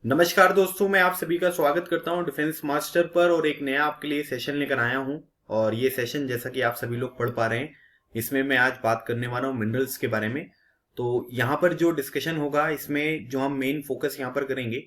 नमस्कार दोस्तों, मैं आप सभी का स्वागत करता हूं डिफेंस मास्टर पर और एक नया आपके लिए सेशन लेकर आया हूं। और ये सेशन जैसा कि आप सभी लोग पढ़ पा रहे हैं, इसमें मैं आज बात करने वाला हूं मिनरल्स के बारे में। तो यहाँ पर जो डिस्कशन होगा, इसमें जो हम मेन फोकस यहाँ पर करेंगे,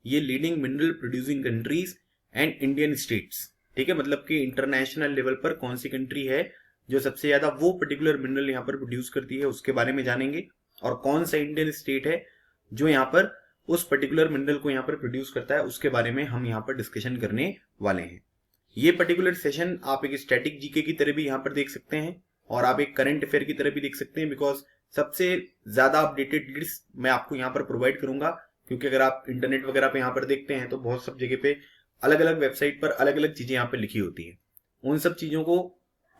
ये leading mineral producing countries and Indian states. ठीक है, मतलब कि इंटरनेशनल लेवल पर कौन सी कंट्री है जो सबसे ज्यादा वो पर्टिकुलर मिनरल यहाँ पर प्रोड्यूस करती है, उसके बारे में जानेंगे। और कौन सा इंडियन स्टेट है जो यहाँ पर उस पर्टिकुलर मिनरल को यहाँ पर प्रोड्यूस करता है, उसके बारे में हम यहाँ पर डिस्कशन करने वाले हैं। ये पर्टिकुलर सेशन आप एक स्टैटिक जीके की तरह भी यहाँ पर देख सकते हैं और आप एक करंट अफेयर की तरह भी देख सकते हैं, बिकॉज सबसे ज्यादा अपडेटेड लिस्ट मैं आपको यहाँ पर प्रोवाइड करूंगा। क्योंकि अगर आप इंटरनेट वगैरह पे यहाँ पर देखते हैं तो बहुत सब जगह पे अलग अलग वेबसाइट पर अलग अलग चीजें यहाँ पर लिखी होती है। उन सब चीजों को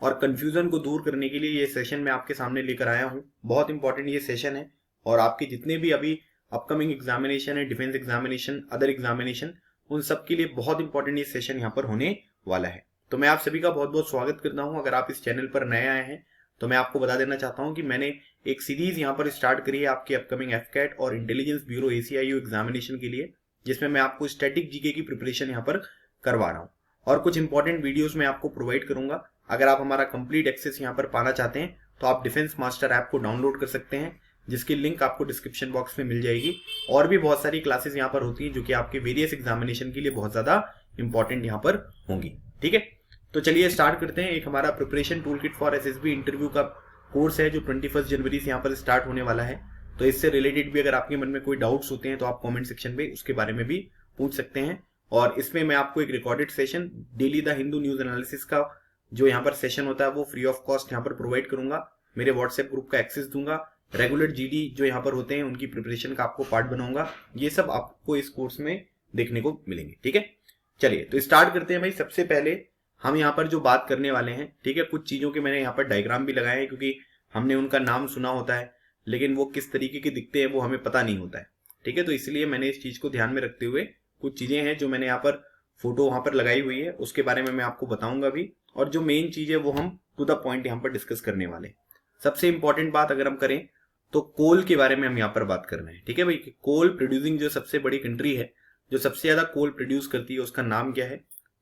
और कंफ्यूजन को दूर करने के लिए ये सेशन मैं आपके सामने लेकर आया हूँ। बहुत इंपॉर्टेंट ये सेशन है और आपके जितने भी अभी अपकमिंग एग्जामिनेशन है, डिफेंस एग्जामिनेशन, अदर एग्जामिनेशन, उन सब के लिए बहुत इंपॉर्टेंट ये सेशन यहाँ पर होने वाला है। तो मैं आप सभी का बहुत बहुत स्वागत करता हूँ। अगर आप इस चैनल पर नए आए हैं तो मैं आपको बता देना चाहता हूँ कि मैंने एक सीरीज यहाँ पर स्टार्ट करी है आपके अपकमिंग एफकैट और इंटेलिजेंस ब्यूरो ACIU एग्जामिनेशन के लिए, जिसमें मैं आपको स्टैटिक जीके की प्रिपरेशन यहाँ पर करवा रहा हूँ और कुछ इंपॉर्टेंट वीडियोस मैं आपको प्रोवाइड करूंगा। अगर आप हमारा कंप्लीट एक्सेस यहाँ पर पाना चाहते हैं तो आप डिफेंस मास्टर ऐप को डाउनलोड कर सकते हैं, जिसकी लिंक आपको डिस्क्रिप्शन बॉक्स में मिल जाएगी। और भी बहुत सारी क्लासेस यहाँ पर होती हैं जो कि आपके वेरियस एग्जामिनेशन के लिए बहुत ज्यादा इंपॉर्टेंट यहाँ पर होंगी। ठीक है, तो चलिए स्टार्ट करते हैं। एक हमारा preparation tool kit for SSB interview का कोर्स है जो 21 जनवरी से यहाँ पर स्टार्ट होने वाला है। तो इससे रिलेटेड भी अगर आपके मन में कोई डाउट्स होते हैं तो आप कॉमेंट सेक्शन में उसके बारे में भी पूछ सकते हैं। और इसमें मैं आपको एक recorded session daily the Hindu news analysis का जो यहाँ पर सेशन होता है वो फ्री ऑफ कॉस्ट यहाँ पर प्रोवाइड करूंगा। मेरे व्हाट्सएप ग्रुप का एक्सेस दूंगा। रेगुलर GD जो यहाँ पर होते हैं उनकी प्रिपरेशन का आपको पार्ट बनाऊंगा। ये सब आपको इस कोर्स में देखने को मिलेंगे। ठीक है, चलिए तो स्टार्ट करते हैं भाई। सबसे पहले हम यहाँ पर जो बात करने वाले हैं, ठीक है, कुछ चीजों के मैंने यहाँ पर डायग्राम भी लगाए हैं क्योंकि हमने उनका नाम सुना होता है लेकिन वो किस तरीके के दिखते हैं वो हमें पता नहीं होता है। ठीक है, तो इसलिए मैंने इस चीज को ध्यान में रखते हुए कुछ चीजें हैं जो मैंने यहाँ पर फोटो वहां पर लगाई हुई है, उसके बारे में मैं आपको बताऊंगा भी। और जो मेन चीज है वो हम टू द पॉइंट यहाँ पर डिस्कस करने वाले हैं। सबसे इंपॉर्टेंट बात अगर हम करें तो कोल के बारे में हम यहाँ पर बात कर रहे हैं। ठीक है भाई, कोल प्रोड्यूसिंग जो सबसे बड़ी कंट्री है जो सबसे ज्यादा कोल प्रोड्यूस करती है उसका नाम क्या है?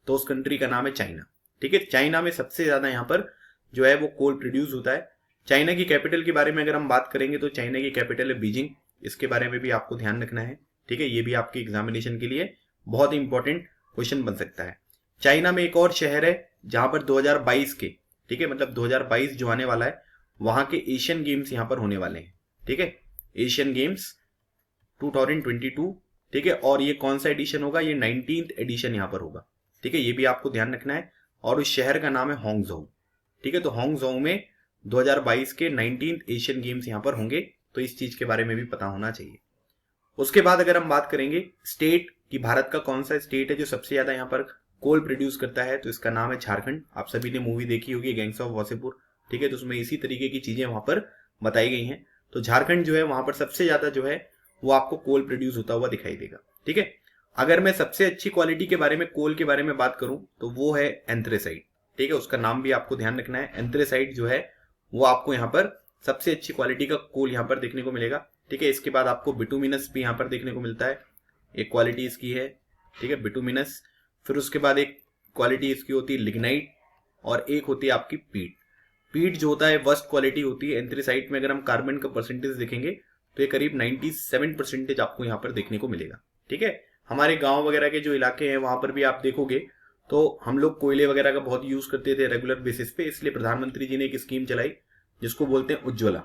तो उस कंट्री का नाम है चाइना। ठीक है, चाइना में सबसे ज्यादा यहाँ पर जो है वो कोल प्रोड्यूस होता है। चाइना की कैपिटल के बारे में अगर हम बात करेंगे तो चाइना की कैपिटल है बीजिंग। इसके बारे में भी आपको ध्यान रखना है। ठीक है, ये भी आपके एग्जामिनेशन के लिए बहुत ही इंपॉर्टेंट क्वेश्चन बन सकता है। चाइना में एक और शहर है जहां पर 2022 के, ठीक है, मतलब 2022 जो आने वाला है वहां के एशियन गेम्स यहाँ पर होने वाले हैं। ठीक है, एशियन गेम्स 2022। ठीक है, और ये कौन सा एडिशन होगा? ये 19th एडिशन यहाँ पर होगा। ठीक है, ये भी आपको ध्यान रखना है। और उस शहर का नाम है हांगझोउ। ठीक है, तो हांगझोउ में 2022 के 19th एशियन गेम्स यहाँ पर होंगे, तो इस चीज के बारे में भी पता होना चाहिए। उसके बाद अगर हम बात करेंगे स्टेट की, भारत का कौन सा स्टेट है जो सबसे ज्यादा यहाँ पर कोल प्रोड्यूस करता है, तो इसका नाम है झारखंड। आप सभी ने मूवी देखी होगी गैंग्स ऑफ वासेपुर। ठीक है, तो उसमें इसी तरीके की चीजें वहां पर बताई गई हैं। तो झारखंड जो है वहां पर सबसे ज्यादा जो है वो आपको कोल प्रोड्यूस होता हुआ दिखाई देगा। ठीक है, अगर मैं सबसे अच्छी क्वालिटी के बारे में, कोल के बारे में बात करूं तो वो है एंथ्रेसाइट। ठीक है, उसका नाम भी आपको ध्यान रखना है। एंथ्रेसाइट जो है वो आपको यहाँ पर सबसे अच्छी क्वालिटी का कोल यहाँ पर देखने को मिलेगा। ठीक है, इसके बाद आपको बिटुमिनस भी यहाँ पर देखने को मिलता है, एक क्वालिटी इसकी है। ठीक है, बिटुमिनस। फिर उसके बाद एक क्वालिटी इसकी होती है लिग्नाइट और एक होती है आपकी पीट। पीट जो होता है वर्स्ट क्वालिटी होती है। एंथ्रेसाइट में अगर हम कार्बन का परसेंटेज देखेंगे तो ये करीब 97% आपको यहाँ पर देखने को मिलेगा। ठीक है, हमारे गांव वगैरह के जो इलाके हैं वहां पर भी आप देखोगे तो हम लोग कोयले वगैरह का बहुत यूज करते थे रेगुलर बेसिस पे, इसलिए प्रधानमंत्री जी ने एक स्कीम चलाई जिसको बोलते हैं उज्ज्वला।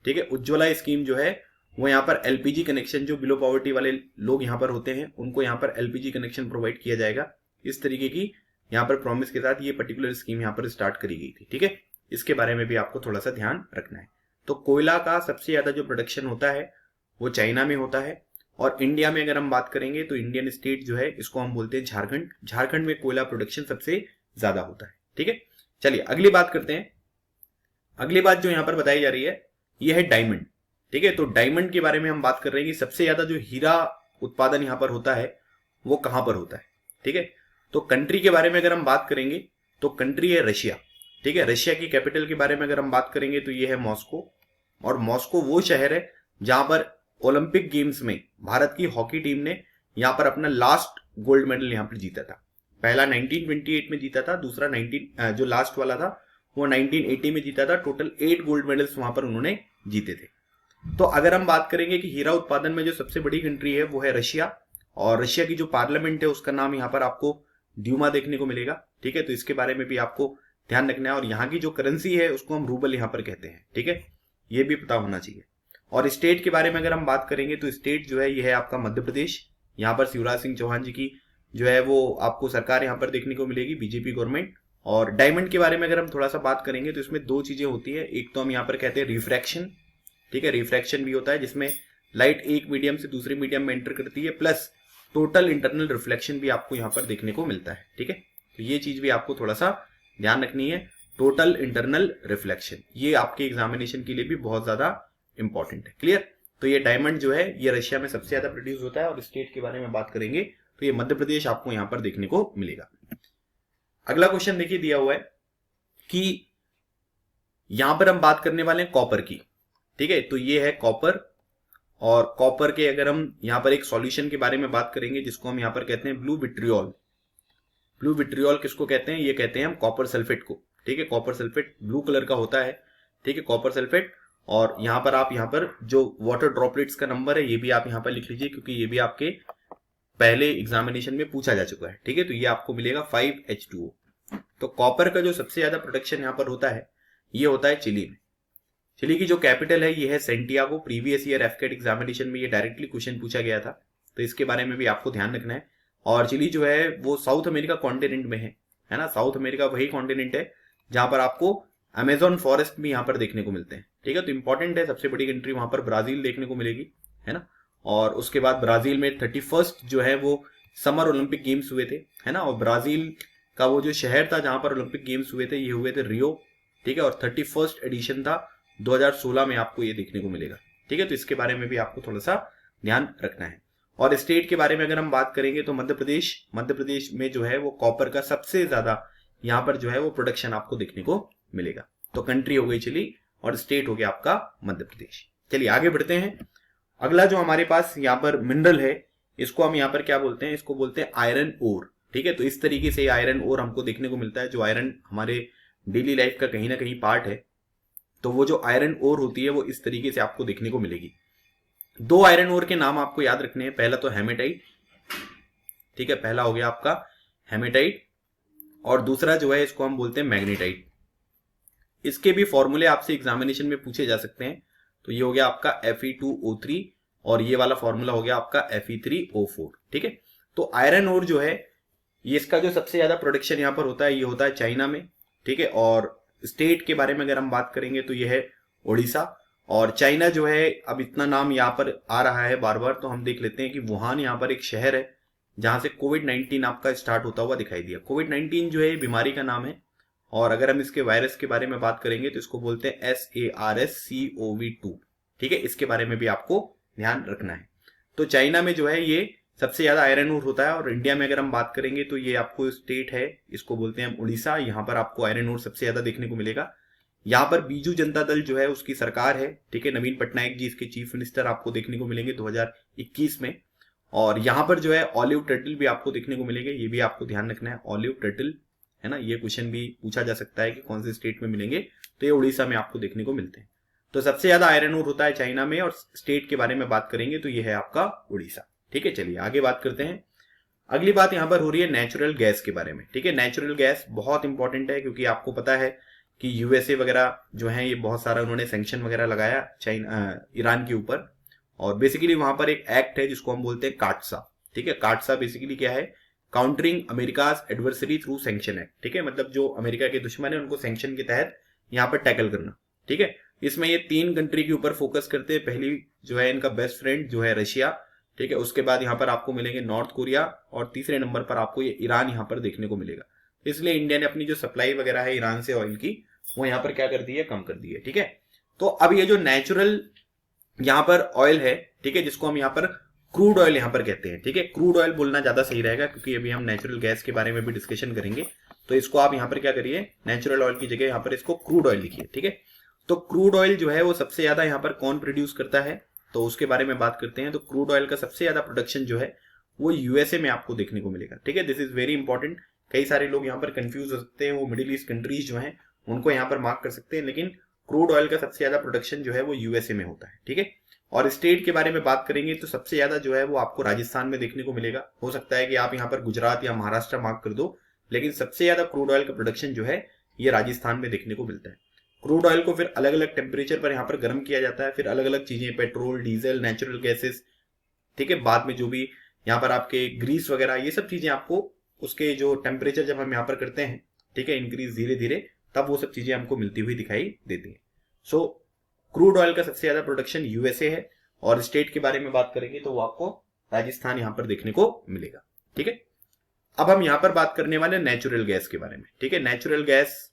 ठीक है, उज्ज्वला स्कीम जो है वो यहाँ पर LPG कनेक्शन, जो बिलो पॉवर्टी वाले लोग यहाँ पर होते हैं उनको यहाँ पर LPG कनेक्शन प्रोवाइड किया जाएगा, इस तरीके की यहाँ पर प्रॉमिस के साथ ये पर्टिकुलर स्कीम यहाँ पर स्टार्ट करी गई थी। ठीक है, इसके बारे में भी आपको थोड़ा सा ध्यान रखना है। तो कोयला का सबसे ज्यादा जो प्रोडक्शन होता है वो चाइना में होता है। और इंडिया में अगर हम बात करेंगे तो इंडियन स्टेट जो है इसको हम बोलते हैं झारखंड। झारखंड में कोयला प्रोडक्शन सबसे ज्यादा होता है। ठीक है, चलिए अगली बात करते हैं। अगली बात जो यहाँ पर बताई जा रही है ये है डायमंड। ठीक है, तो डायमंड के बारे में हम बात कर रहे हैं कि सबसे ज्यादा जो हीरा उत्पादन यहाँ पर होता है वो कहां पर होता है। ठीक है, तो कंट्री के बारे में अगर हम बात करेंगे तो कंट्री है रशिया। ठीक है, रशिया की कैपिटल के बारे में अगर हम बात करेंगे तो ये है मॉस्को। और मॉस्को वो शहर है जहां पर ओलंपिक गेम्स में भारत की हॉकी टीम ने यहाँ पर अपना लास्ट गोल्ड मेडल यहाँ पर जीता था। पहला 1928 में जीता था, दूसरा 19 जो लास्ट वाला था वो 1980 में जीता था। टोटल 8 गोल्ड मेडल्स वहां पर उन्होंने जीते थे। तो अगर हम बात करेंगे कि हीरा उत्पादन में जो सबसे बड़ी कंट्री है वो है रशिया, और रशिया की जो पार्लियामेंट है उसका नाम यहाँ पर आपको ड्यूमा देखने को मिलेगा। ठीक है, तो इसके बारे में भी आपको ध्यान रखना है। और यहाँ की जो करेंसी है उसको हम रूबल यहाँ पर कहते हैं। ठीक है, ये भी पता होना चाहिए। और स्टेट के बारे में अगर हम बात करेंगे तो स्टेट जो है ये है आपका मध्य प्रदेश। यहाँ पर शिवराज सिंह चौहान जी की जो है वो आपको सरकार यहाँ पर देखने को मिलेगी, बीजेपी गवर्नमेंट। और डायमंड के बारे में अगर हम थोड़ा सा बात करेंगे तो इसमें 2 चीजें होती है। एक तो हम यहाँ पर कहते हैं रिफ्रैक्शन। ठीक है, रिफ्रैक्शन भी होता है जिसमें लाइट एक मीडियम से दूसरे मीडियम में एंटर करती है, प्लस टोटल इंटरनल रिफ्लेक्शन भी आपको यहाँ पर देखने को मिलता है। ठीक है, तो ये चीज भी आपको थोड़ा सा ध्यान रखनी है। टोटल इंटरनल रिफ्लेक्शन ये आपके एग्जामिनेशन के लिए भी बहुत ज्यादा इंपॉर्टेंट है। क्लियर? तो ये डायमंड जो है ये रशिया में सबसे ज्यादा प्रोड्यूस होता है। और स्टेट के बारे में बात करेंगे तो ये मध्य प्रदेश आपको यहाँ पर देखने को मिलेगा। अगला क्वेश्चन देखिए दिया हुआ है कि यहां पर हम बात करने वाले हैं कॉपर की। ठीक है, तो ये है कॉपर। और कॉपर के अगर हम यहां पर एक सॉल्यूशन के बारे में बात करेंगे जिसको हम यहां पर कहते हैं ब्लू विट्रियोल। ब्लू विट्रियोल किसको कहते हैं? ये कहते हैं हम कॉपर सल्फेट को। ठीक है, कॉपर सल्फेट ब्लू कलर का होता है। ठीक है, कॉपर सल्फेट। और यहां पर आप यहाँ पर जो वाटर ड्रॉपलेट्स का नंबर है ये भी आप यहाँ पर लिख लीजिए, क्योंकि ये भी आपके पहले एग्जामिनेशन में पूछा जा चुका है। ठीक है, तो ये आपको मिलेगा 5H2O। तो कॉपर का जो सबसे ज्यादा प्रोडक्शन यहाँ पर होता है ये होता है चिली में। चिली की जो कैपिटल है ये है सेंटियागो। प्रीवियस ईयर एफकेट एग्जामिनेशन में ये डायरेक्टली क्वेश्चन पूछा गया था, तो इसके बारे में भी आपको ध्यान रखना है। और चिली जो है वो साउथ अमेरिका कॉन्टिनेंट में है ना। साउथ अमेरिका वही कॉन्टिनेंट है जहां पर आपको अमेजोन फॉरेस्ट भी यहाँ पर देखने को मिलते हैं। ठीक है, तो इंपॉर्टेंट है। सबसे बड़ी कंट्री वहां पर ब्राजील देखने को मिलेगी, है ना। और उसके बाद ब्राजील में 31st जो है वो समर ओलंपिक गेम्स हुए थे, है ना। और ब्राजील का वो जो शहर था जहां पर ओलंपिक गेम्स हुए थे ये हुए थे रियो। ठीक है, और 31st एडिशन था 2016 में आपको ये देखने को मिलेगा। ठीक है, तो इसके बारे में भी आपको थोड़ा सा ध्यान रखना है। और स्टेट के बारे में अगर हम बात करेंगे तो मध्य प्रदेश में जो है वो कॉपर का सबसे ज्यादा यहाँ पर जो है वो प्रोडक्शन आपको देखने को मिलेगा। तो कंट्री हो गई चिली और स्टेट हो गया आपका मध्य प्रदेश। चलिए आगे बढ़ते हैं। अगला जो हमारे पास यहाँ पर मिनरल है इसको हम यहाँ पर क्या बोलते हैं? इसको बोलते हैं आयरन ओर। ठीक है, तो इस तरीके से आयरन ओर हमको देखने को मिलता है। जो आयरन हमारे डेली लाइफ का कहीं ना कहीं पार्ट है, तो वो जो आयरन ओर होती है वो इस तरीके से आपको देखने को मिलेगी। 2 आयरन ओर के नाम आपको याद रखने हैं। पहला तो हेमेटाइट। ठीक है, पहला हो गया आपका हेमेटाइट, और दूसरा जो है इसको हम बोलते हैं मैग्नेटाइट। इसके भी फॉर्मूले आपसे एग्जामिनेशन में पूछे जा सकते हैं। तो ये हो गया आपका Fe2O3 और ये वाला फॉर्मूला हो गया आपका Fe3O4। ठीक है, तो आयरन ओर जो है ये इसका जो सबसे ज्यादा प्रोडक्शन यहाँ पर होता है ये होता है चाइना में। ठीक है, और स्टेट के बारे में अगर हम बात करेंगे तो ये है ओडिशा। और चाइना जो है अब इतना नाम यहाँ पर आ रहा है बार बार, तो हम देख लेते हैं कि वुहान यहाँ पर एक शहर है जहां से कोविड-19 आपका स्टार्ट होता हुआ दिखाई दिया। कोविड-19 जो है बीमारी का नाम है। और अगर हम इसके वायरस के बारे में बात करेंगे तो इसको बोलते हैं SARS-CoV-2। ठीक है, इसके बारे में भी आपको ध्यान रखना है। तो चाइना में जो है ये सबसे ज्यादा आयरन ओर होता है। और इंडिया में अगर हम बात करेंगे तो ये आपको स्टेट है, इसको बोलते हैं हम उड़ीसा। यहाँ पर आपको आयरन ओर सबसे ज्यादा देखने को मिलेगा। यहाँ पर बीजू जनता दल जो है उसकी सरकार है। ठीक है, नवीन पटनायक जी इसके चीफ मिनिस्टर आपको देखने को मिलेंगे 2021 में। और यहाँ पर जो है ऑलिव टर्टल भी आपको देखने को मिलेंगे, ये भी आपको ध्यान रखना है। ऑलिव टर्टल है ना, ये क्वेश्चन भी पूछा जा सकता है कि कौन से स्टेट में मिलेंगे, तो ये उड़ीसा में आपको देखने को मिलते हैं। तो सबसे ज्यादा आयरन ओर होता है चाइना में। और स्टेट के बारे में बात करेंगे तो ये है आपका उड़ीसा। ठीक है, चलिए आगे बात करते हैं। अगली बात यहाँ पर हो रही है नेचुरल गैस के बारे में। ठीक है, नेचुरल गैस बहुत इंपॉर्टेंट है क्योंकि आपको पता है कि यूएसए वगैरह जो है ये बहुत सारा उन्होंने सैंक्शन वगैरह लगाया ईरान के ऊपर। और बेसिकली वहां पर एक एक्ट है जिसको हम बोलते हैं काटसा। ठीक है, काटसा बेसिकली क्या है? Countering America's adversary through sanction act. ठीक है, मतलब जो अमेरिका के दुश्मन है उनको सैंक्शन के तहत यहाँ पर टैकल करना। ठीक है, इसमें ये 3 कंट्री के ऊपर फोकस करते हैं। पहली जो है इनका बेस्ट फ्रेंड जो है रशिया। ठीक है, उसके बाद यहाँ पर आपको मिलेंगे नॉर्थ कोरिया और तीसरे नंबर पर आपको ये ईरान यहाँ पर देखने को मिलेगा। इसलिए इंडिया ने अपनी जो सप्लाई वगैरह है ईरान से ऑयल की वो यहाँ पर क्या कर दी है? कम कर दी है। ठीक है, तो अब ये जो नेचुरल यहाँ पर ऑयल है, ठीक है, जिसको हम यहाँ पर क्रूड ऑयल यहाँ पर कहते हैं। ठीक है, क्रूड ऑयल बोलना ज्यादा सही रहेगा क्योंकि अभी हम नेचुरल गैस के बारे में भी डिस्कशन करेंगे। तो इसको आप यहाँ पर क्या करिए? नेचुरल ऑयल की जगह यहाँ पर इसको क्रूड ऑयल लिखिए। ठीक है, तो क्रूड ऑयल जो है वो सबसे ज्यादा यहाँ पर कौन प्रोड्यूस करता है तो उसके बारे में बात करते हैं। तो क्रूड ऑयल का सबसे ज्यादा प्रोडक्शन जो है वो यूएसए में आपको देखने को मिलेगा। ठीक है, दिस इज वेरी इंपॉर्टेंट। कई सारे लोग यहाँ पर कंफ्यूज हो सकते हैं, वो मिडिल ईस्ट कंट्रीज जो हैं उनको यहाँ पर मार्क कर सकते हैं, लेकिन क्रूड ऑयल का सबसे ज्यादा प्रोडक्शन जो है वो यूएसए में होता है। ठीक है, और स्टेट के बारे में बात करेंगे तो सबसे ज्यादा जो है वो आपको राजस्थान में देखने को मिलेगा। हो सकता है कि आप यहाँ पर गुजरात या महाराष्ट्र मार्क कर दो, लेकिन सबसे ज्यादा क्रूड ऑयल का प्रोडक्शन जो है ये राजस्थान में देखने को मिलता है। क्रूड ऑयल को फिर अलग अलग टेम्परेचर पर यहाँ पर गर्म किया जाता है, फिर अलग अलग चीजें, पेट्रोल, डीजल, नेचुरल गैसेस, ठीक है, बाद में जो भी यहाँ पर आपके ग्रीस वगैरह, ये सब चीजें आपको उसके जो टेम्परेचर जब हम यहाँ पर करते हैं, ठीक है, इंक्रीज धीरे धीरे, तब वो सब चीजें हमको मिलती हुई दिखाई देती है। सो क्रूड ऑयल का सबसे ज्यादा प्रोडक्शन यूएसए है, और स्टेट के बारे में बात करेंगे तो वो आपको राजस्थान यहाँ पर देखने को मिलेगा। ठीक है, अब हम यहाँ पर बात करने वाले नेचुरल गैस के बारे में। ठीक है, नेचुरल गैस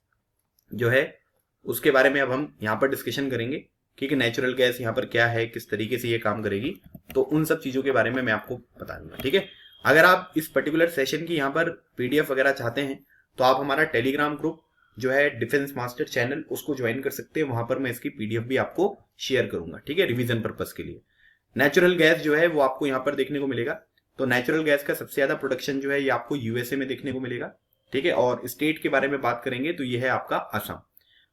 जो है उसके बारे में अब हम यहाँ पर डिस्कशन करेंगे कि नेचुरल गैस यहाँ पर क्या है, किस तरीके से ये काम करेगी, तो उन सब चीजों के बारे में मैं आपको बता दूंगा। ठीक है, अगर आप इस पर्टिकुलर सेशन की यहाँ पर पीडीएफ वगैरह चाहते हैं तो आप हमारा टेलीग्राम ग्रुप जो है डिफेंस मास्टर चैनल, उसको ज्वाइन कर सकते हैं। वहां पर मैं इसकी पीडीएफ भी आपको शेयर करूंगा, ठीक है, रिवीजन पर्पस के लिए। नेचुरल गैस जो है वो आपको यहाँ पर देखने को मिलेगा। तो नेचुरल गैस का सबसे ज्यादा प्रोडक्शन जो है ये आपको यूएसए में देखने को मिलेगा। ठीक है, और स्टेट के बारे में बात करेंगे तो ये है आपका असम।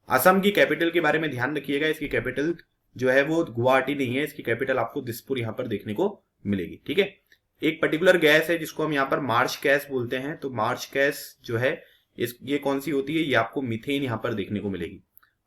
असम की कैपिटल के बारे में ध्यान रखिएगा, इसकी कैपिटल जो है वो गुवाहाटी नहीं है, इसकी कैपिटल आपको दिसपुर यहाँ पर देखने को मिलेगी। ठीक है, एक पर्टिकुलर गैस है जिसको हम यहाँ पर मार्च गैस बोलते हैं। तो मार्च गैस जो है ये कौन सी होती है, ये आपको मीथेन यहाँ पर देखने को मिलेगी।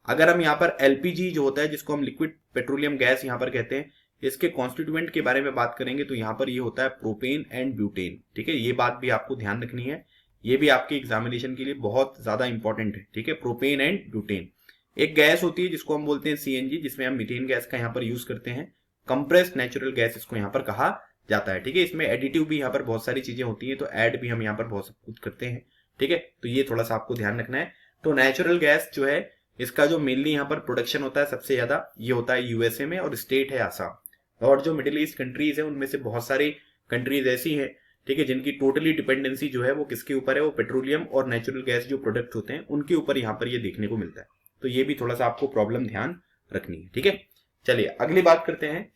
अगर हम यहाँ पर एलपीजी जो होता है, जिसको हम लिक्विड पेट्रोलियम गैस यहाँ पर कहते हैं, इसके कॉन्स्टिट्यूएंट के बारे में बात करेंगे तो यहाँ पर ये होता है प्रोपेन एंड ब्यूटेन। ठीक है, ये बात भी आपको ध्यान रखनी है, ये भी आपके एग्जामिनेशन के लिए बहुत ज्यादा इंपॉर्टेंट है। ठीक है, प्रोपेन एंड ब्यूटेन। एक गैस होती है जिसको हम बोलते हैं सीएनजी, जिसमें हम मीथेन गैस का यहाँ पर यूज करते हैं। कंप्रेस्ड नेचुरल गैस इसको यहाँ पर कहा जाता है। ठीक है, इसमें एडिटिव भी यहाँ पर बहुत सारी चीजें होती हैं, तो ऐड भी हम यहाँ पर बहुत सब कुछ करते हैं। ठीक है, तो ये थोड़ा सा आपको ध्यान रखना है। तो नेचुरल गैस जो है इसका जो मेनली यहाँ पर प्रोडक्शन होता है सबसे ज्यादा, ये होता है यूएसए में, और स्टेट है आसाम। और जो मिडिल ईस्ट कंट्रीज है उनमें से बहुत सारी कंट्रीज ऐसी हैं, ठीक है, जिनकी टोटली डिपेंडेंसी जो है वो किसके ऊपर है, वो पेट्रोलियम और नेचुरल गैस जो प्रोडक्ट होते हैं उनके ऊपर यहाँ पर ये देखने को मिलता है। तो ये भी थोड़ा सा आपको प्रॉब्लम ध्यान रखनी है। ठीक है, चलिए अगली बात करते हैं।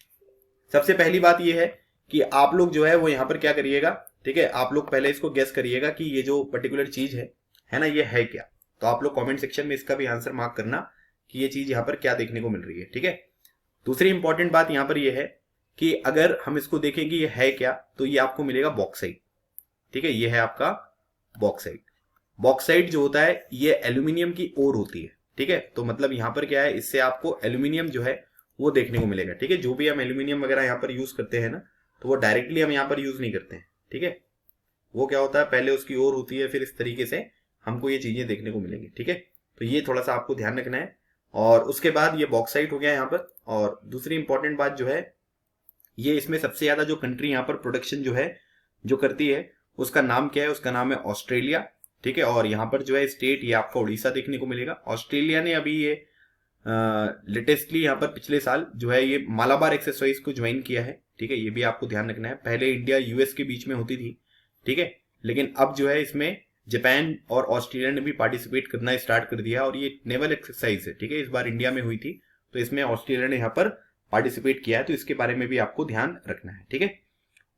सबसे पहली बात ये है कि आप लोग जो है वो यहाँ पर क्या करिएगा, ठीक है, आप लोग पहले इसको गेस करिएगा कि ये जो पर्टिकुलर चीज है ना, ये है क्या। तो आप लोग कमेंट सेक्शन में इसका भी आंसर मार्क करना कि ये चीज यहाँ पर क्या देखने को मिल रही है। ठीक है, दूसरी इंपॉर्टेंट बात यहाँ पर ये है कि अगर हम इसको देखेंगे ये है क्या, तो ये आपको मिलेगा बॉक्साइट। ठीक है, ये है आपका बॉक्साइट। बॉक्साइट जो होता है ये एल्यूमिनियम की ओर होती है। ठीक है, तो मतलब यहाँ पर क्या है, इससे आपको एल्यूमिनियम जो है वो देखने को मिलेगा। ठीक है, जो भी हम एल्यूमिनियम वगैरह यहाँ पर यूज करते हैं ना, तो वो डायरेक्टली हम यहाँ पर यूज नहीं करते हैं। ठीक है, वो क्या होता है, पहले उसकी ओर होती है, फिर इस तरीके से हमको ये चीजें देखने को मिलेंगी। ठीक है, तो ये थोड़ा सा आपको ध्यान रखना है। और उसके बाद ये बॉक्साइट हो गया यहाँ पर। और दूसरी इंपॉर्टेंट बात जो है, ये इसमें सबसे ज्यादा जो कंट्री यहाँ पर प्रोडक्शन जो है जो करती है उसका नाम क्या है, उसका नाम है ऑस्ट्रेलिया। ठीक है, और यहाँ पर जो है स्टेट ये आपका उड़ीसा देखने को मिलेगा। ऑस्ट्रेलिया ने अभी ये लेटेस्टली यहाँ पर पिछले साल जो है ये मालाबार एक्सरसाइज को ज्वाइन किया है। ठीक है, ये भी आपको ध्यान रखना है। पहले इंडिया यूएस के बीच में होती थी, ठीक है, लेकिन अब जो है इसमें जापान और ऑस्ट्रेलिया ने भी पार्टिसिपेट करना स्टार्ट कर दिया, और ये नेवल एक्सरसाइज है। ठीक है, इस बार इंडिया में हुई थी, तो इसमें ऑस्ट्रेलिया ने यहाँ पर पार्टिसिपेट किया है, तो इसके बारे में भी आपको ध्यान रखना है। ठीक है,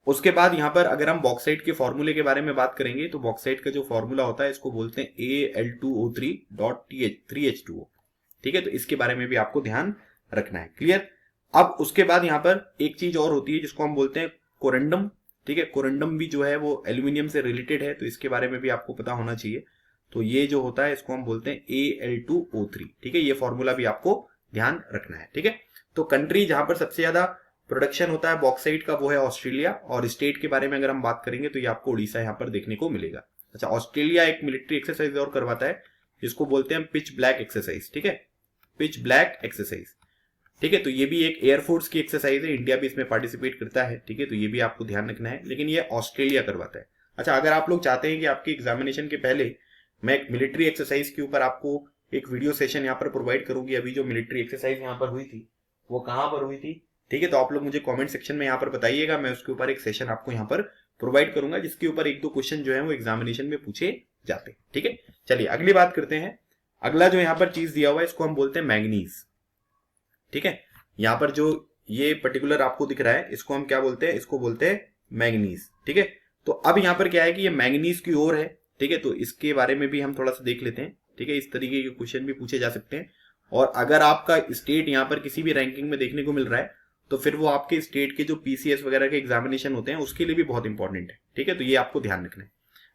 उसके बाद यहाँ पर अगर हम बॉक्साइट के फॉर्मूले के बारे में बात करेंगे तो बॉक्साइट का जो फॉर्मूला होता है इसको बोलते हैं Al2O3.3H2O। ठीक है, तो इसके बारे में भी आपको ध्यान रखना है। क्लियर। अब उसके बाद यहाँ पर एक चीज और होती है जिसको हम बोलते हैं कोरेंडम। ठीक है, कोरेंडम भी जो है वो एल्यूमिनियम से रिलेटेड है, तो इसके बारे में भी आपको पता होना चाहिए। तो ये जो होता है इसको हम बोलते हैं Al2O3। ठीक है, ये फॉर्मूला भी आपको ध्यान रखना है। ठीक है, तो कंट्री जहां पर सबसे ज्यादा प्रोडक्शन होता है बॉक्साइट का वो है ऑस्ट्रेलिया, और स्टेट के बारे में अगर हम बात करेंगे तो ये आपको उड़ीसा यहाँ पर देखने को मिलेगा। अच्छा, ऑस्ट्रेलिया एक मिलिट्री एक्सरसाइज और करवाता है जिसको बोलते हैं पिच ब्लैक एक्सरसाइज। ठीक है, पिच ब्लैक एक्सरसाइज। ठीक है, तो ये भी एक एयरफोर्स की एक्सरसाइज है, इंडिया भी इसमें पार्टिसिपेट करता है। ठीक है, तो ये भी आपको ध्यान रखना है, लेकिन ये ऑस्ट्रेलिया करवाता है। अच्छा, अगर आप लोग चाहते हैं कि आपके एग्जामिनेशन के पहले मैं एक मिलिट्री एक्सरसाइज के ऊपर आपको एक वीडियो सेशन यहाँ पर प्रोवाइड करूंगी, अभी जो मिलिट्री एक्सरसाइज यहाँ पर हुई थी वो कहाँ पर हुई थी, ठीक है, तो आप लोग मुझे कमेंट सेक्शन में यहाँ पर बताइएगा, मैं उसके ऊपर एक सेशन आपको यहाँ पर प्रोवाइड करूंगा जिसके ऊपर एक दो क्वेश्चन जो है वो एग्जामिनेशन में पूछे जाते हैं। ठीक है, चलिए अगली बात करते हैं। अगला जो यहाँ पर चीज दिया हुआ है इसको हम बोलते हैं मैंगनीज। ठीक है, यहाँ पर जो ये पर्टिकुलर आपको दिख रहा है इसको हम क्या बोलते हैं, इसको बोलते हैं मैंगनीज। ठीक है। तो अब यहाँ पर क्या है कि ये मैंगनीज की ओर है, ठीक है, तो इसके बारे में भी हम थोड़ा सा देख लेते हैं, ठीक है। इस तरीके के क्वेश्चन भी पूछे जा सकते हैं। और अगर आपका स्टेट यहाँ पर किसी भी रैंकिंग में देखने को मिल रहा है तो फिर वो आपके स्टेट के जो पीसीएस वगैरह के एग्जामिनेशन होते हैं उसके लिए भी बहुत इंपॉर्टेंट है, ठीक है। तो ये आपको ध्यान रखना है।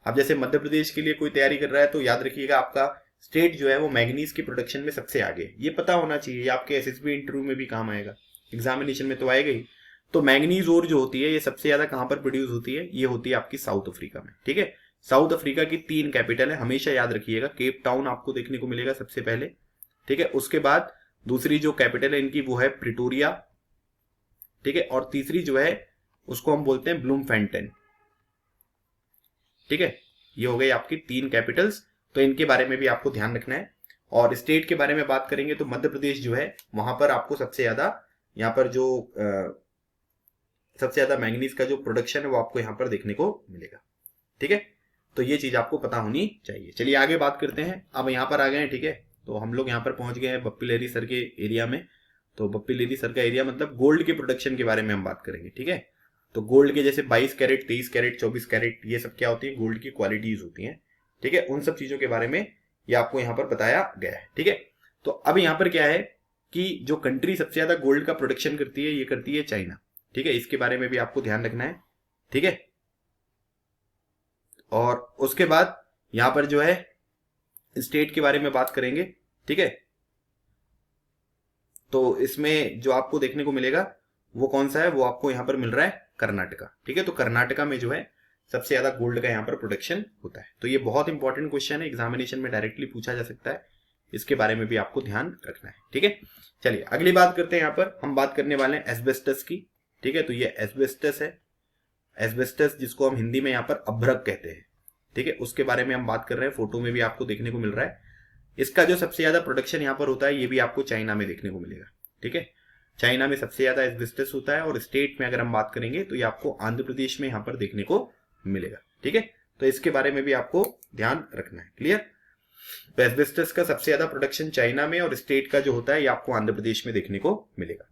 अब जैसे मध्य प्रदेश के लिए कोई तैयारी कर रहा है तो याद रखिएगा आपका स्टेट जो है वो मैग्नीज की प्रोडक्शन में सबसे आगे है, ये पता होना चाहिए। ये आपके एसएसबी इंटरव्यू में भी काम आएगा, एग्जामिनेशन में तो आएगा ही। तो मैग्नीज ओर जो होती है ये सबसे ज्यादा कहां पर प्रोड्यूस होती है, ये होती है आपकी साउथ अफ्रीका में, ठीक है। साउथ अफ्रीका की 3 कैपिटल है, हमेशा याद रखिएगा। केप टाउन आपको देखने को मिलेगा सबसे पहले, ठीक है। उसके बाद दूसरी जो कैपिटल है इनकी वो है प्रिटोरिया, ठीक है। और तीसरी जो है उसको हम बोलते हैं ब्लूमफेंटेन, ठीक है। ये हो गई आपकी 3 कैपिटल्स, तो इनके बारे में भी आपको ध्यान रखना है। और स्टेट के बारे में बात करेंगे तो मध्य प्रदेश जो है वहां पर आपको सबसे ज्यादा यहाँ पर जो सबसे ज्यादा मैंगनीज का जो प्रोडक्शन है वो आपको यहाँ पर देखने को मिलेगा, ठीक है। तो ये चीज आपको पता होनी चाहिए। चलिए आगे बात करते हैं। अब यहाँ पर आ गए हैं, ठीक है। तो हम लोग यहाँ पर पहुंच गए हैं बप्पी लेहरी सर के एरिया में। तो बप्पी लेहरी सर का एरिया मतलब गोल्ड के प्रोडक्शन के बारे में हम बात करेंगे, ठीक है। तो गोल्ड के जैसे 22 कैरेट, 23 कैरेट, 24 कैरेट, ये सब क्या होती है, गोल्ड की क्वालिटीज होती हैं, ठीक है। उन सब चीजों के बारे में ये आपको यहाँ पर बताया गया है, ठीक है। तो अब यहाँ पर क्या है कि जो कंट्री सबसे ज्यादा गोल्ड का प्रोडक्शन करती है ये करती है चाइना, ठीक है। इसके बारे में भी आपको ध्यान रखना है, ठीक है। और उसके बाद यहां पर जो है स्टेट के बारे में बात करेंगे, ठीक है। तो इसमें जो आपको देखने को मिलेगा वो कौन सा है, वो आपको यहां पर मिल रहा है कर्नाटका, ठीक है। तो कर्नाटका में जो है सबसे ज्यादा गोल्ड का यहाँ पर प्रोडक्शन होता है। तो ये बहुत इंपॉर्टेंट क्वेश्चन है, एग्जामिनेशन में डायरेक्टली पूछा जा सकता है, इसके बारे में भी आपको ध्यान रखना है, ठीक है। चलिए अगली बात करते हैं। यहाँ पर हम बात करने वाले हैं एस्बेस्टस की, ठीक है। तो ये एस्बेस्टस है, एस्बेस्टस जिसको हम हिंदी में यहाँ पर अभ्रक कहते हैं, ठीक है। उसके बारे में हम बात कर रहे हैं, फोटो में भी आपको देखने को मिल रहा है। इसका जो सबसे ज्यादा प्रोडक्शन यहाँ पर होता है ये भी आपको चाइना में देखने को मिलेगा, ठीक है। चाइना में सबसे ज्यादा एस्बेस्टस होता है। और स्टेट में अगर हम बात करेंगे तो ये आपको आंध्र प्रदेश में यहाँ पर देखने को मिलेगा, ठीक है। तो इसके बारे में भी आपको ध्यान रखना है, क्लियर। तो एस्बेस्टस का सबसे ज्यादा प्रोडक्शन चाइना में और स्टेट का जो होता है ये आपको आंध्र प्रदेश में देखने को मिलेगा।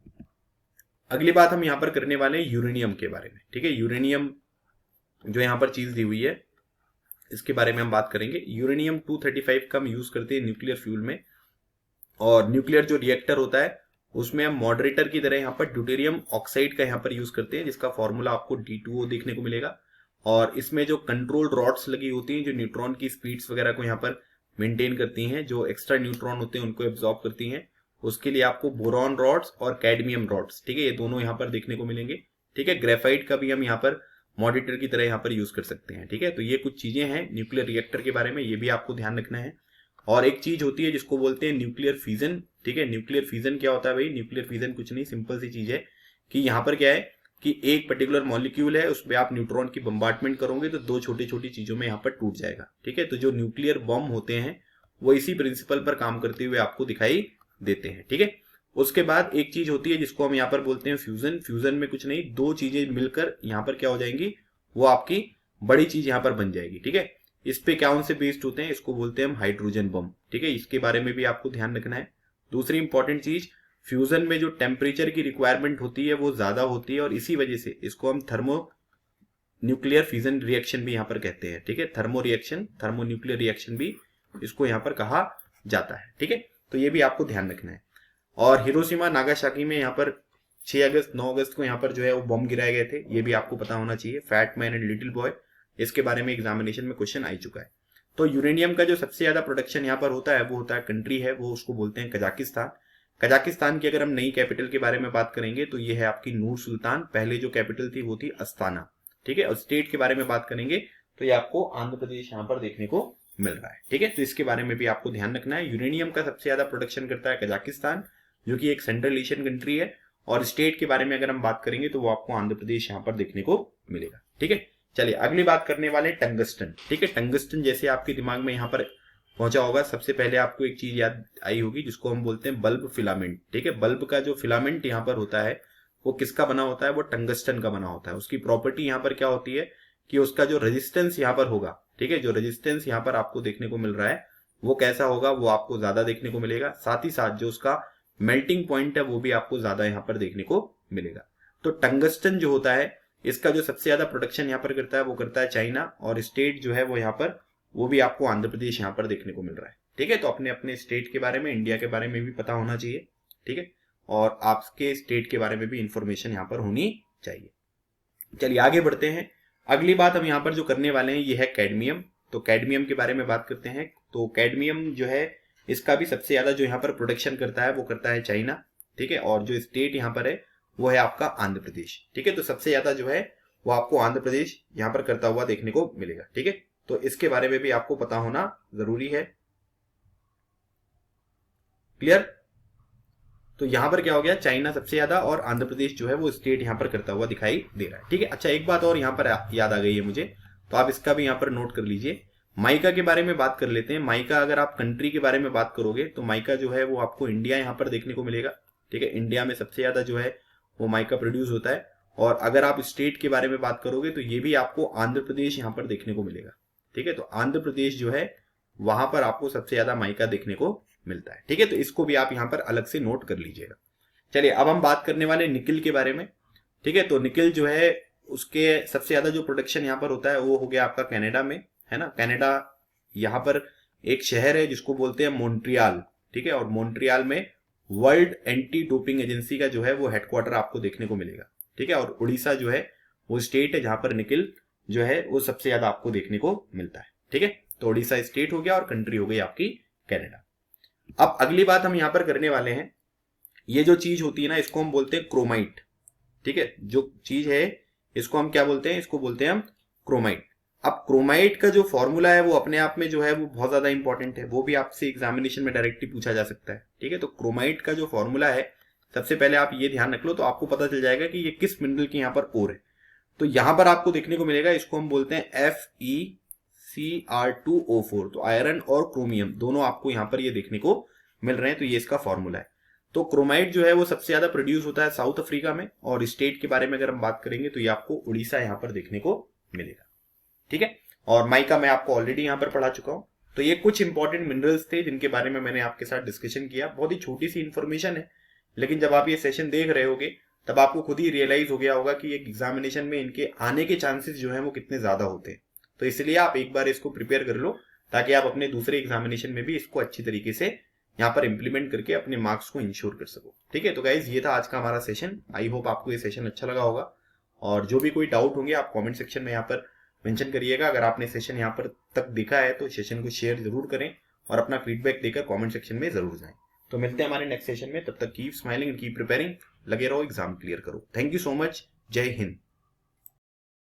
अगली बात हम यहाँ पर करने वाले हैं यूरेनियम के बारे में, ठीक है। यूरेनियम जो यहाँ पर चीज दी हुई है इसके बारे में हम बात करेंगे। यूरेनियम 235 का हम यूज करते हैं न्यूक्लियर फ्यूल में। और न्यूक्लियर जो रिएक्टर होता है उसमें हम मॉडरेटर की तरह यहाँ पर ड्यूटेरियम ऑक्साइड का यहाँ पर यूज करते हैं, जिसका फॉर्मूला आपको D2O देखने को मिलेगा। और इसमें जो कंट्रोल रॉड्स लगी होती हैं जो न्यूट्रॉन की स्पीड्स वगैरह को यहाँ पर मेंटेन करती हैं, जो एक्स्ट्रा न्यूट्रॉन होते हैं उनको एब्जॉर्ब करती हैं, उसके लिए आपको बोरॉन रॉड्स और कैडमियम रॉड्स, ठीक है, ये दोनों यहाँ पर देखने को मिलेंगे, ठीक है। ग्रेफाइट का भी हम यहाँ पर मॉडरेटर की तरह यहाँ पर यूज कर सकते हैं, ठीक है। तो ये कुछ चीजें हैं न्यूक्लियर रिएक्टर के बारे में, ये भी आपको ध्यान रखना है। और एक चीज होती है जिसको बोलते हैं न्यूक्लियर फिजन, ठीक है। न्यूक्लियर फिजन क्या होता है भाई, न्यूक्लियर फिजन कुछ नहीं, सिंपल सी चीज है कि यहाँ पर क्या है कि एक पर्टिकुलर मॉलिक्यूल है उसमें आप न्यूट्रॉन की बम्बार्टमेंट करोगे तो 2 छोटी छोटी चीजों में यहाँ पर टूट जाएगा, ठीक है। तो जो न्यूक्लियर बम होते हैं वो इसी प्रिंसिपल पर काम करते हुए आपको दिखाई देते हैं, ठीक है। उसके बाद एक चीज होती है जिसको हम यहाँ पर बोलते हैं फ्यूजन। फ्यूजन में कुछ नहीं, 2 चीजें मिलकर यहाँ पर क्या हो जाएंगी, वो आपकी बड़ी चीज यहाँ पर बन जाएगी, ठीक है। इस पे क्या उनसे बेस्ड होते हैं, इसको बोलते हैं हम हाइड्रोजन बम, ठीक है। इसके बारे में भी आपको ध्यान रखना है। दूसरी इंपॉर्टेंट चीज, फ्यूजन में जो टेम्परेचर की रिक्वायरमेंट होती है वो ज्यादा होती है और इसी वजह से इसको हम थर्मो न्यूक्लियर फ्यूजन रिएक्शन भी यहाँ पर कहते हैं, ठीक है। Thermo reaction, thermo nuclear reaction भी इसको यहाँ पर कहा जाता है, ठीक है। तो ये भी आपको ध्यान रखना है। और हिरोशिमा नागासाकी में यहाँ पर 6 अगस्त 9 अगस्त को यहाँ पर जो है वो बम गिराए गए थे, ये भी आपको पता होना चाहिए। Fat man and little boy, इसके बारे में एग्जामिनेशन में क्वेश्चन आ चुका है। तो यूरेनियम का जो सबसे ज्यादा प्रोडक्शन यहाँ पर होता है वो होता है कंट्री है, वो उसको बोलते हैं कजाकिस्तान। कजाकिस्तान की अगर हम नई कैपिटल के बारे में बात करेंगे तो ये है आपकी नूर सुल्तान, पहले जो कैपिटल थी वो थी अस्ताना, ठीक है। और स्टेट के बारे में बात करेंगे तो ये आपको आंध्र प्रदेश यहाँ पर देखने को मिल रहा है, ठीक है। तो इसके बारे में भी आपको ध्यान रखना है। यूरेनियम का सबसे ज्यादा प्रोडक्शन करता है कजाकिस्तान, जो कि एक सेंट्रल एशियन कंट्री है। और स्टेट के बारे में अगर हम बात करेंगे तो वो आपको आंध्र प्रदेश यहाँ पर देखने को मिलेगा, ठीक है। चलिए अगली बात करने वाले टंगस्टन, ठीक है। टंगस्टन जैसे आपके दिमाग में यहाँ पर पहुंचा होगा, सबसे पहले आपको एक चीज याद आई होगी जिसको हम बोलते हैं बल्ब फिलामेंट, ठीक है। बल्ब का जो फिलामेंट यहाँ पर होता है वो किसका बना होता है, वो टंगस्टन का बना होता है। उसकी प्रॉपर्टी यहाँ पर क्या होती है कि उसका जो रेजिस्टेंस यहाँ पर होगा, ठीक है, जो रेजिस्टेंस यहाँ पर आपको देखने को मिल रहा है वो कैसा होगा, वो आपको ज्यादा देखने को मिलेगा। साथ ही साथ जो उसका मेल्टिंग पॉइंट है वो भी आपको ज्यादा यहाँ पर देखने को मिलेगा। तो टंगस्टन जो होता है इसका जो सबसे ज्यादा प्रोडक्शन यहाँ पर करता है वो करता है चाइना, और स्टेट जो है वो यहाँ पर वो भी आपको आंध्र प्रदेश यहाँ पर देखने को मिल रहा है। ठीक है, तो अपने अपने स्टेट के बारे में, इंडिया के बारे में भी पता होना चाहिए। ठीक है, और आपके स्टेट के बारे में भी इंफॉर्मेशन यहाँ पर होनी चाहिए। चलिए आगे बढ़ते हैं। अगली बात हम यहाँ पर जो करने वाले हैं ये है कैडमियम। तो कैडमियम के बारे में बात करते हैं। तो कैडमियम जो है इसका भी सबसे ज्यादा जो यहाँ पर प्रोडक्शन करता है वो करता है चाइना। ठीक है, और जो स्टेट यहाँ पर है वो है आपका आंध्र प्रदेश। ठीक है, तो सबसे ज्यादा जो है वो आपको आंध्र प्रदेश यहाँ पर करता हुआ देखने को मिलेगा। ठीक है, तो इसके बारे में भी आपको पता होना जरूरी है। क्लियर? तो यहां पर क्या हो गया, चाइना सबसे ज्यादा और आंध्र प्रदेश जो है वो स्टेट यहां पर करता हुआ दिखाई दे रहा है। ठीक है, अच्छा एक बात और यहां पर याद आ गई है मुझे, तो आप इसका भी यहां पर नोट कर लीजिए। माइका के बारे में बात कर लेते हैं। माइका अगर आप कंट्री के बारे में बात करोगे तो माइका जो है वो आपको इंडिया यहां पर देखने को मिलेगा। ठीक है, इंडिया में सबसे ज्यादा जो है वो माइका प्रोड्यूस होता है। और अगर आप स्टेट के बारे में बात करोगे तो ये भी आपको आंध्र प्रदेश यहाँ पर देखने को मिलेगा। ठीक है, तो आंध्र प्रदेश जो है वहां पर आपको सबसे ज्यादा माइका देखने को मिलता है। ठीक है, तो इसको भी आप यहाँ पर अलग से नोट कर लीजिएगा। चलिए अब हम बात करने वाले निकिल के बारे में। ठीक है, तो निकिल जो है उसके सबसे ज्यादा जो प्रोडक्शन यहाँ पर होता है वो हो गया आपका कनाडा में, है ना। कनाडा यहाँ पर एक शहर है जिसको बोलते हैं मॉन्ट्रियल। ठीक है, और मॉन्ट्रियल में वर्ल्ड एंटी डोपिंग एजेंसी का जो है वो हेडक्वार्टर आपको देखने को मिलेगा। ठीक है, और उड़ीसा जो है वो स्टेट है जहां पर निकिल जो है वो सबसे ज्यादा आपको देखने को मिलता है। ठीक है, तो उड़ीसा स्टेट हो गया और कंट्री हो गई आपकी कनाडा। अब अगली बात हम यहाँ पर करने वाले हैं, ये जो चीज होती है ना इसको हम बोलते हैं क्रोमाइट। ठीक है, जो चीज है इसको हम क्या बोलते हैं, इसको बोलते हैं हम क्रोमाइट। अब क्रोमाइट का जो फॉर्मूला है वो अपने आप में जो है वो बहुत ज्यादा इंपॉर्टेंट है, वो भी आपसे एग्जामिनेशन में डायरेक्टली पूछा जा सकता है। ठीक है, तो क्रोमाइट का जो फॉर्मूला है सबसे पहले आप ये ध्यान रख लो, तो आपको पता चल जाएगा कि ये किस मिनरल की यहाँ पर ओर है। तो यहां पर आपको देखने को मिलेगा, इसको हम बोलते हैं FeCr2O4। तो आयरन और क्रोमियम दोनों आपको यहाँ पर ये देखने को मिल रहे हैं, तो ये इसका फॉर्मूला है। तो क्रोमाइट जो है वो सबसे ज्यादा प्रोड्यूस होता है साउथ अफ्रीका में, और स्टेट के बारे में अगर हम बात करेंगे तो ये आपको उड़ीसा यहाँ पर देखने को मिलेगा। ठीक है, और माइका मैं आपको ऑलरेडी यहाँ पर पढ़ा चुका हूं। तो ये कुछ इंपॉर्टेंट मिनरल्स थे जिनके बारे में मैंने आपके साथ डिस्कशन किया। बहुत ही छोटी सी इंफॉर्मेशन है, लेकिन जब आप ये सेशन देख रहे होगे तब आपको खुद ही रियलाइज हो गया होगा कि एक एग्जामिनेशन में इनके आने के चांसेस जो है वो कितने ज्यादा होते हैं। तो इसलिए आप एक बार इसको प्रिपेयर कर लो, ताकि आप अपने दूसरे एग्जामिनेशन में भी इसको अच्छी तरीके से यहाँ पर इंप्लीमेंट करके अपने मार्क्स को इंश्योर कर सको। ठीक है, तो गाइज ये था आज का हमारा सेशन। आई होप आपको ये सेशन अच्छा लगा होगा, और जो भी कोई डाउट होंगे आप कमेंट सेक्शन में यहाँ पर मेंशन करिएगा। अगर आपने सेशन यहाँ पर तक देखा है तो सेशन को शेयर जरूर करें और अपना फीडबैक देकर कमेंट सेक्शन में जरूर जाएं। तो मिलते हैं हमारे नेक्स्ट सेशन में, तब तक keep smiling and keep preparing. लगे रहो, एग्जाम क्लियर करो। Thank you so much. जय हिंद।